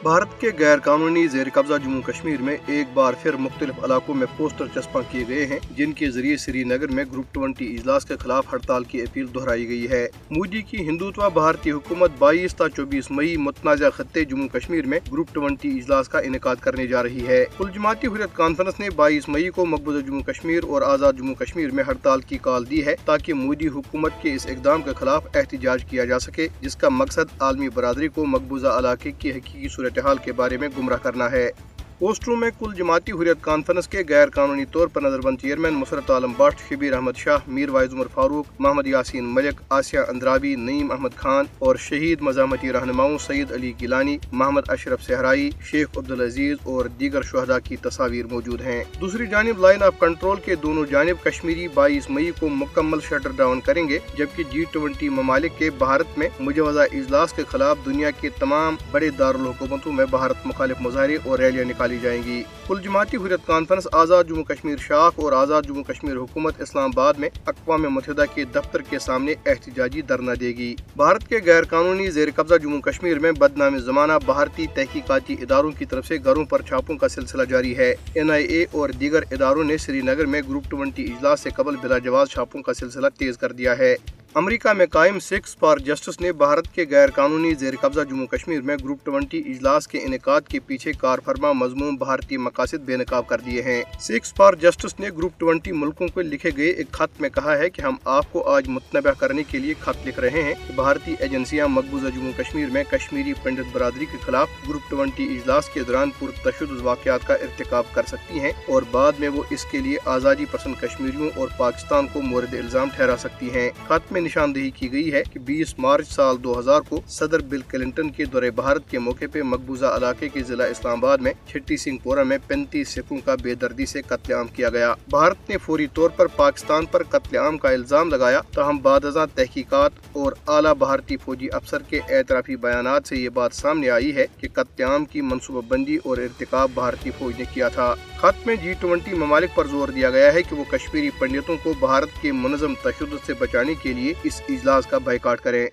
भारत के गैर कानूनी जेर कब्जा जम्मू कश्मीर में एक बार फिर मुख्तलिफ इलाकों में पोस्टर चस्पा किए गए हैं, जिनके जरिए श्रीनगर में ग्रुप 20 इजलास के खिलाफ हड़ताल की अपील दोहराई गई है। मोदी की हिंदुत्व भारतीय हुकूमत 22 ता 24 मई मुतनाज़ा खत्ते जम्मू कश्मीर में ग्रुप 20 इजलास का इनेकाद करने जा रही है। कुल जमाती हुर्रियत कॉन्फ्रेंस ने 22 मई को मकबूजा जम्मू कश्मीर और आज़ाद जम्मू कश्मीर में हड़ताल की कॉल दी है, ताकि मोदी हुकूमत के इस इकदाम के खिलाफ एहतजाज किया जा सके, जिसका मकसद आलमी बरादरी को मकबूजा इलाके की हकीकी सूरत हाल के बारे में गुमराह करना है। पोस्टरों में कुल जमाती हुर्रियत कॉन्फ्रेंस के गैर कानूनी तौर पर नजरबंद चेयरमैन मुसरत आलम भट्ट, शबीर अहमद शाह, मीर वाइज उमर फारूक, मोहम्मद यासीन मलिक, आसिया अंद्राबी, नईम अहमद खान और शहीद मज़ाहमती रहनुमाओं सईद अली गिलानी, मोहम्मद अशरफ सहराई, शेख अब्दुल अजीज और दीगर शुहदा की तस्वीर मौजूद हैं। दूसरी जानिब लाइन ऑफ कंट्रोल के दोनों जानिब कश्मीरी 22 मई को मुकम्मल शटर डाउन करेंगे, जबकि G20 ममालिक के भारत में मुजवजा इजलास के खिलाफ दुनिया के तमाम बड़े दारुल हुकूमतों में भारत मुखालिफ मुजाहरे और रैलियां निकाली जाएंगी। कुल जमाती हुर्रियत कॉन्फ्रेंस आज़ाद जम्मू कश्मीर शाख और आज़ाद जम्मू कश्मीर हुकूमत इस्लामाबाद में अक़वाम मुत्तहिदा के दफ्तर के सामने एहतजाजी धरना देगी। भारत के गैर कानूनी जेर कब्जा जम्मू कश्मीर में बदनामी ज़माना भारतीय तहकीकाती इदारों की तरफ से घरों पर छापों का सिलसिला जारी है। NIA और दीगर इदारों ने श्रीनगर में ग्रुप 20 इजलास से कबल बिला जवाज छापों का सिलसिला तेज कर दिया है। अमेरिका में कायम सिक्स फॉर जस्टिस ने भारत के गैर कानूनी जेर कब्जा जम्मू कश्मीर में ग्रुप 20 इजलास के इनेकाद के पीछे कारफरमा मजमूम भारतीय मकासद बेनकाब कर दिए हैं। सिक्स फॉर जस्टिस ने ग्रुप 20 मुल्कों को लिखे गए एक खत में कहा है कि हम आपको आज मुतनबा करने के लिए खत लिख रहे हैं कि भारतीय एजेंसियां मकबूजा जम्मू कश्मीर में कश्मीरी पंडित बरादरी के खिलाफ ग्रुप 20 इजलास के दौरान पुरतशद्दुद वाक़यात का इर्तिकाब कर सकती हैं और बाद में वो इसके लिए आज़ादी पसंद कश्मीरियों और पाकिस्तान को मोरद इल्जाम ठहरा सकती हैं। खत में निशानदेही की गई है कि 20 मार्च साल 2000 को सदर बिल क्लिंटन के दौरे भारत के मौके पे मकबूजा इलाके के जिला इस्लामाबाद में छिट्टी सिंहपोरा में 35 सिखों का बेदर्दी से कत्लेआम किया गया। भारत ने फौरी तौर पर पाकिस्तान पर कत्लेआम का इल्जाम लगाया, ताहम बादअज़ां तहकीकात और आला भारतीय फौजी अफसर के एतराफी बयानात से ये बात सामने आई है कि कत्लेआम की मनसूबाबंदी और इर्तिकाब भारतीय फौज ने किया था। खत में G20 ममालिक पर जोर दिया गया है कि वो कश्मीरी पंडितों को भारत के मुनज़्ज़म तशद्दुद से बचाने के लिए इस इजलास का बायकॉट करें।